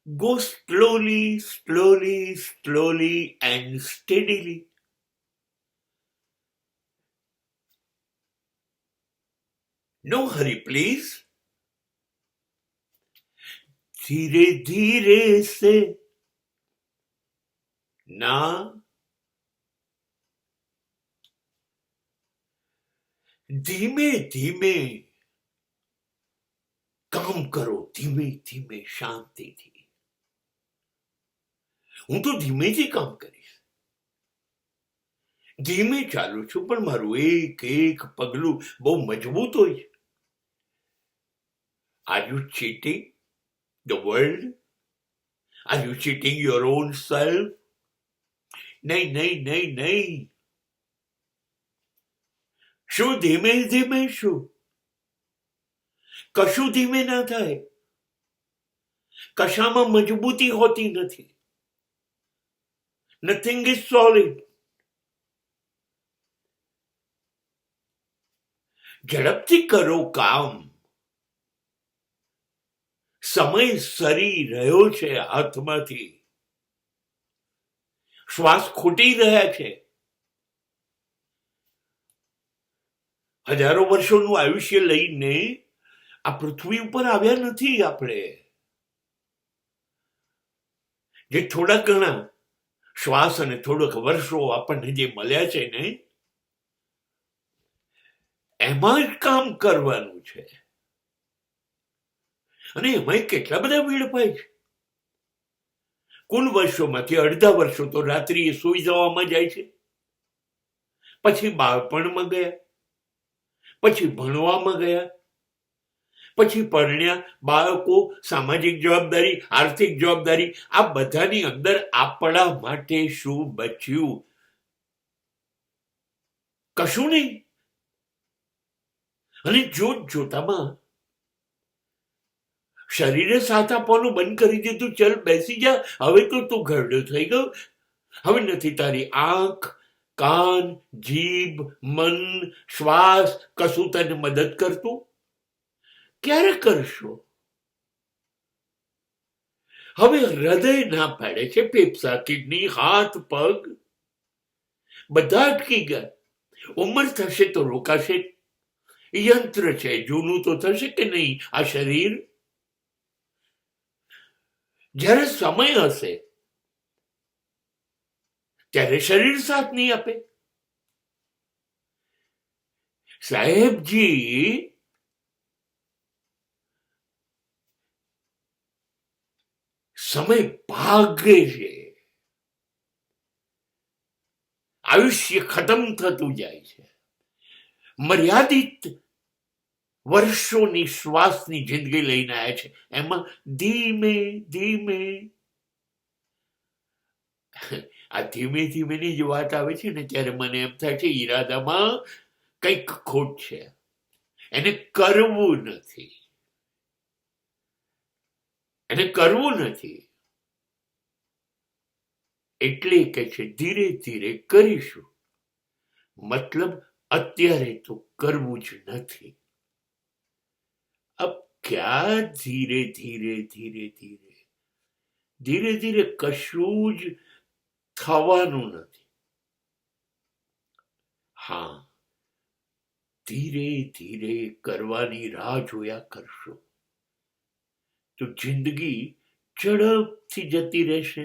Go slowly, slowly, slowly and steadily. No hurry, please. धीरे धीरे से ना धीमे धीमे काम કરો ધીમે ધીમે શાંતિથી. હું તો ધીમેથી કામ કરીશ, ધીમે ચાલું છું, પણ મારું એક એક પગલું બહુ મજબૂત હોય છે. Are you cheating the world? Are you cheating your own self? નહીં નહીં નહીં નહીં. શું ધીમે ધીમે શું? કશું ધીમે ના થાય. કશામાં મજબૂતી હોતી નથી. Nothing is solid. ઝડપથી કરો કામ. સમય સરી રહ્યો છે હાથમાંથી. શ્વાસ ખૂટી રહ્યા છે. હજારો વર્ષોનું આયુષ્ય લઈને આ પૃથ્વી ઉપર આવ્યા નથી આપણે. જે થોડા ઘણા શ્વાસ અને થોડાક વર્ષો આપણને જે મળ્યા છે ને, એમાં જ કામ કરવાનું છે. અને એમાં કેટલા બધા વેડફાય છે. કુલ વર્ષોમાંથી અડધા વર્ષો તો રાત્રિએ સૂઈ જવામાં જાય છે. પછી બાળપણમાં ગયા, પછી ભણવામાં ગયા, પછી પરણ્યા, બાળકો, સામાજિક જવાબદારી, આર્થિક જવાબદારી, આ બધાની અંદર આપણા માટે શું બચ્યું? કશું નહીં. અને જોતામાં શરીરે સાથ આપવાનું બંધ કરી દીધું. ચલ બેસી જા, હવે તો તું ઘરડો થઈ ગયો, હવે નથી તારી આંખ, કાન, જીભ, મન, શ્વાસ કશું તને મદદ કરતું. ક્યારે કરશો? હવે હૃદય ના પાડે છે, ફેફસા, કિડની, હાથ, પગ બધા અટકી ગયા. ઉંમર થશે તો રોકાશે. યંત્ર છે, જૂનું તો થશે કે નહીં આ શરીર? જ્યારે સમય હશે ત્યારે શરીર સાથ નહીં આપે. સાહેબજી, સમય ભાગે છે. આયુષ્ય ખતમ થતું જાય છે. મર્યાદિત વર્ષોની શ્વાસની જિંદગી લઈને આવ્યા છે. એમાં ધીમે ધીમે આ ધીમે ધીમેની જ વાત આવે છે ને, ત્યારે મને એમ થાય છે ઈરાદામાં કંઈક ખોટ છે. એને કરવું નથી, એને કરવું નથી. એટલે કે છે ધીરે ધીરે કરીશું. મતલબ અત્યારે તો કરવું જ નથી. અબ ક્યાં ધીરે ધીરે ધીરે ધીરે ધીરે ધીરે કશું જ થવાનું નથી. હા, ધીરે ધીરે કરવાની રાહ જોયા કરશો તો જિંદગી ઝડપથી જતી રહેશે.